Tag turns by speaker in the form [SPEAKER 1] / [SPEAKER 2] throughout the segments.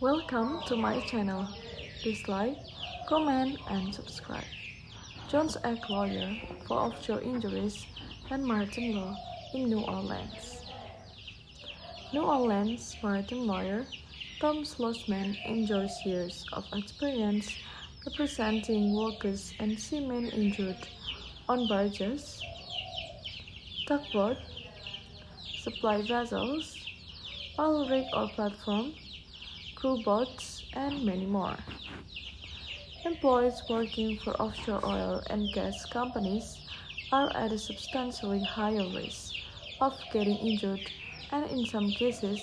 [SPEAKER 1] Welcome to my channel. Please like, comment, and subscribe. Jones Act lawyer for offshore injuries and maritime law in New Orleans. New Orleans maritime lawyer Tom Schlossman enjoys years of experience representing workers and seamen injured on barges, tugboat, supply vessels, oil rig or platform, crew boats, and many more. Employees working for offshore oil and gas companies are at a substantially higher risk of getting injured and in some cases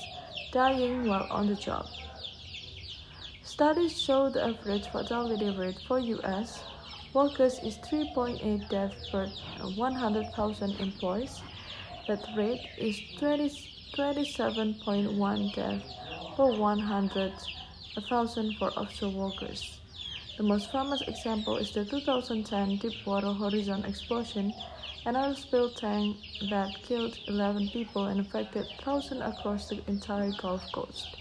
[SPEAKER 1] dying while on the job. Studies show the average fatality rate for U.S. workers is 3.8 deaths per 100,000 employees. That rate is 27.1 deaths per 100,000 for offshore workers. The most famous example is the 2010 Deepwater Horizon explosion, an oil spill tank that killed 11 people and affected thousands across the entire Gulf Coast.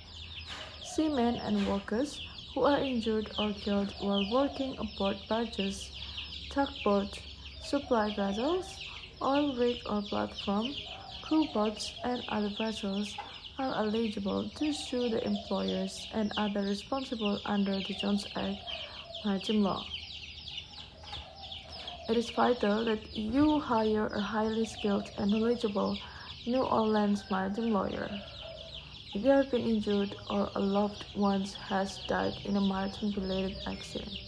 [SPEAKER 1] Seamen and workers who are injured or killed while working aboard barges, tugboats, supply vessels, oil rig or platform, crew boats, and other vessels are eligible to sue the employers and others responsible under the Jones Act maritime law. It is vital that you hire a highly skilled and knowledgeable New Orleans maritime lawyer. If you have been injured or a loved one has died in a maritime-related accident,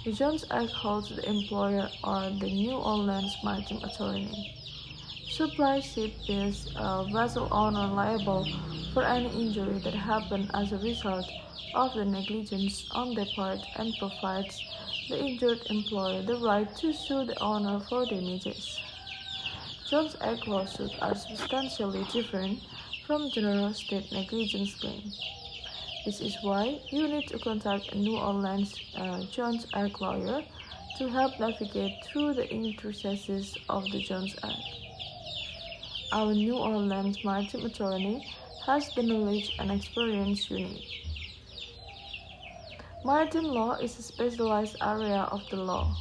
[SPEAKER 1] the Jones Act holds the employer or the New Orleans Maritime Authority. Supply ship is a vessel owner liable for any injury that happened as a result of the negligence on their part and provides the injured employer the right to sue the owner for damages. Jones Act lawsuits are substantially different from general state negligence claims. This is why you need to contact a New Orleans Jones Act lawyer to help navigate through the intricacies of the Jones Act. Our New Orleans Maritime Authority has the knowledge and experience you need. Maritime law is a specialized area of the law.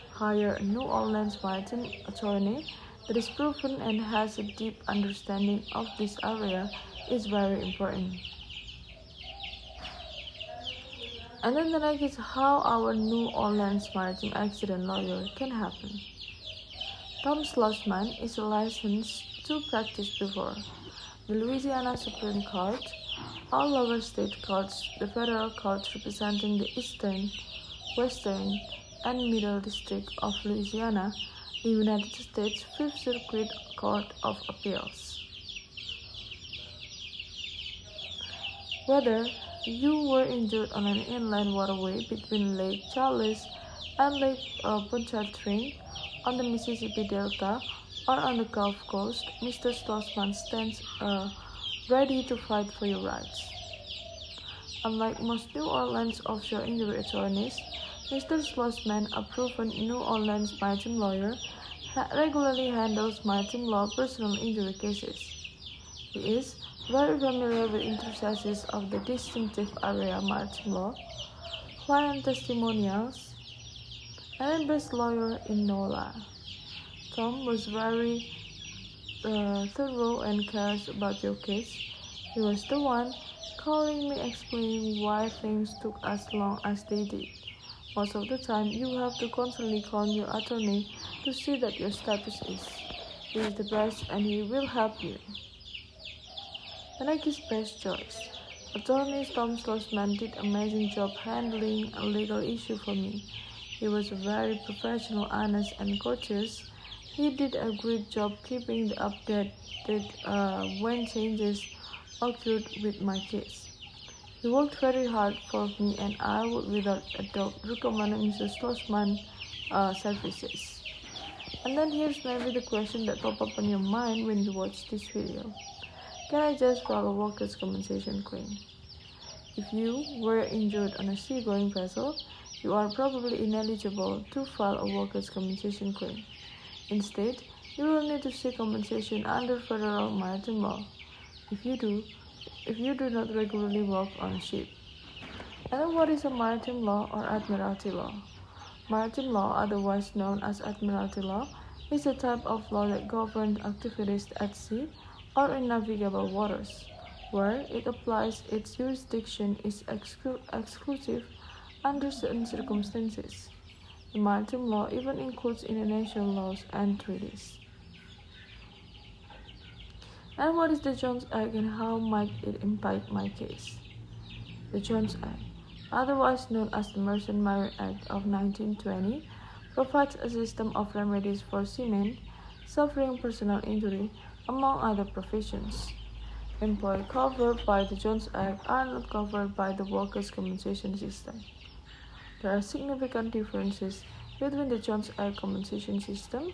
[SPEAKER 1] Hire a New Orleans Maritime Attorney that is proven and has a deep understanding of this area is very important. And then the next is how our New Orleans Maritime accident lawyer can happen. Tom Schlossman is licensed to practice before the Louisiana Supreme Court, all lower state courts, the federal court representing the Eastern, Western, and Middle District of Louisiana, the United States Fifth Circuit Court of Appeals. Whether you were injured on an inland waterway between Lake Charles and Lake Pontchartrain on the Mississippi Delta or on the Gulf Coast, Mr. Schlossman stands ready to fight for your rights. Unlike most New Orleans offshore injury attorneys, Mr. Schlossman, a proven New Orleans maritime lawyer, regularly handles maritime law personal injury cases. He is very familiar with intricacies of the distinctive area maritime law, client testimonials, and the best lawyer in NOLA. Tom was very thorough and cares about your case. He was the one calling me explaining why things took as long as they did. Most of the time, you have to constantly call your attorney to see that your status is. He is the best and he will help you. The next is best choice. Attorney Tom Schlossman did an amazing job handling a legal issue for me. He was very professional, honest, and courteous. He did a great job keeping the updated when changes occurred with my case. He worked very hard for me and I would without a doubt recommend Mr. Schlossman services. And then here's maybe the question that pop up on your mind when you watch this video. Can I just file a workers' compensation claim? If you were injured on a seagoing vessel, you are probably ineligible to file a workers' compensation claim. Instead, you will need to seek compensation under federal maritime law. If you do, if you do not regularly work on a ship. And then what is a maritime law or admiralty law? Maritime law, otherwise known as admiralty law, is a type of law that governs activities at sea or in navigable waters, where it applies its jurisdiction is exclusive under certain circumstances. The maritime law even includes international laws and treaties. And what is the Jones Act and how might it impact my case? The Jones Act, otherwise known as the Merchant Marine Act of 1920, provides a system of remedies for seamen suffering personal injury, among other provisions. Employees covered by the Jones Act are not covered by the workers' compensation system. There are significant differences between the Jones Act compensation system,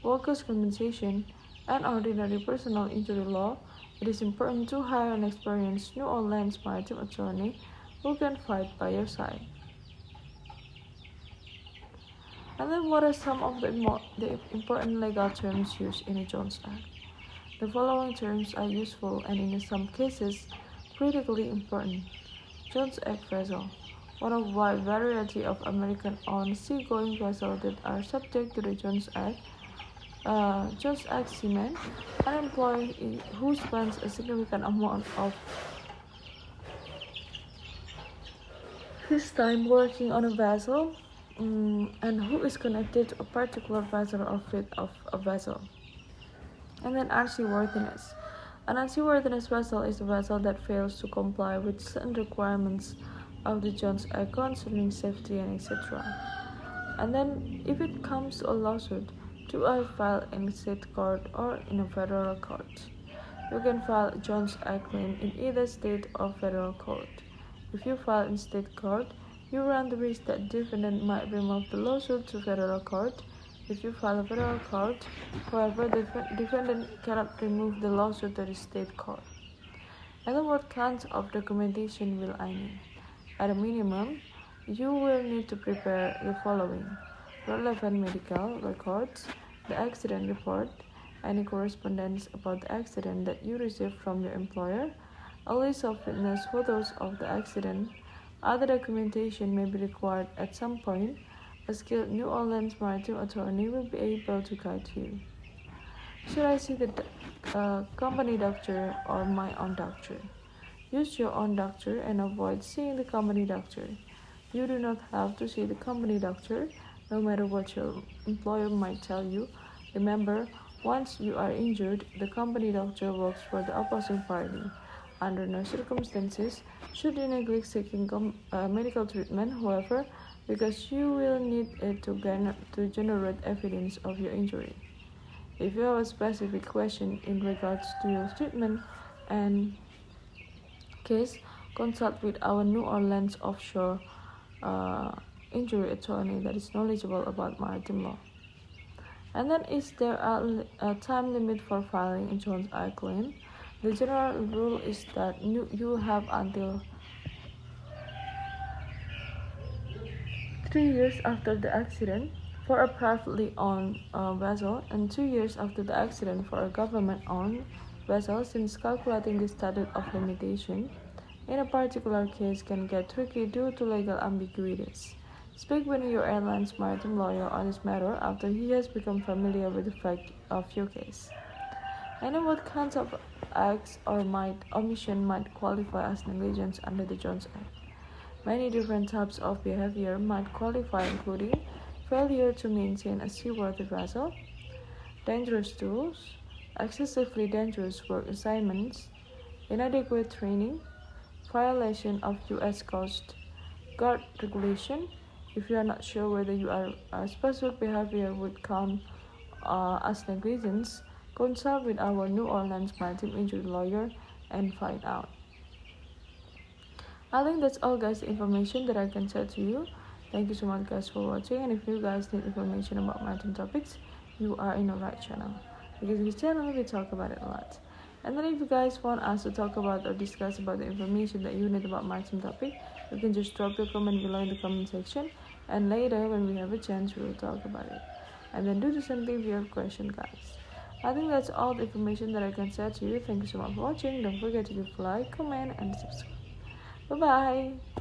[SPEAKER 1] workers' compensation, and ordinary personal injury law. It is important to hire an experienced New Orleans maritime attorney who can fight by your side. And then what are some of the important legal terms used in the Jones Act? The following terms are useful and in some cases critically important. Jones Act vessel, one of a wide variety of American-owned seagoing vessels that are subject to the Jones Act. Jones Act seaman, an employee who spends a significant amount of his time working on a vessel and who is connected to a particular vessel or fleet of a vessel. And then unseaworthiness. An unseaworthiness vessel is a vessel that fails to comply with certain requirements of the Jones Act concerning safety and etc. And then if it comes to a lawsuit, do I file in state court or in a federal court? You can file a Jones Act claim in either state or federal court. If you file in state court, you run the risk that defendant might remove the lawsuit to federal court. If you file a federal court, however, the defendant cannot remove the lawsuit to the state court. And then what kinds of documentation will I need? At a minimum, you will need to prepare the following: relevant medical records, the accident report, any correspondence about the accident that you received from your employer, a list of witness photos of the accident. Other documentation may be required at some point. A skilled New Orleans maritime attorney will be able to guide you. Should I see the company doctor or my own doctor? Use your own doctor and avoid seeing the company doctor. You do not have to see the company doctor, no matter what your employer might tell you. Remember, once you are injured, the company doctor works for the opposing party. Under no circumstances should you neglect seeking medical treatment, however, because you will need it to generate evidence of your injury. If you have a specific question in regards to your treatment and case, consult with our New Orleans offshore injury attorney that is knowledgeable about maritime law. And then, is there a time limit for filing a Jones Act claim? The general rule is that you have until 3 years after the accident for a privately owned vessel and 2 years after the accident for a government-owned vessel, since calculating the statute of limitation in a particular case can get tricky due to legal ambiguities. Speak with your airline's maritime lawyer on this matter after he has become familiar with the fact of your case. I know what kinds of acts or omission might qualify as negligence under the Jones Act. Many different types of behavior might qualify, including failure to maintain a seaworthy vessel, dangerous tools, excessively dangerous work assignments, inadequate training, violation of U.S. Coast Guard regulation. If you are not sure whether your specific behavior would count as negligence, consult with our New Orleans maritime injury lawyer and find out. I think that's all, guys, the information that I can share to you. Thank you so much, guys, for watching. And if you guys need information about maritime topics, you are in the right channel, because in this channel we talk about it a lot. And then if you guys want us to talk about or discuss about the information that you need about maritime topic, you can just drop your comment below in the comment section, and later when we have a chance we will talk about it. And then do the same thing if you have questions, guys. I think that's all the information that I can share to you. Thank you so much for watching. Don't forget to leave a like, comment, and subscribe. Bye bye.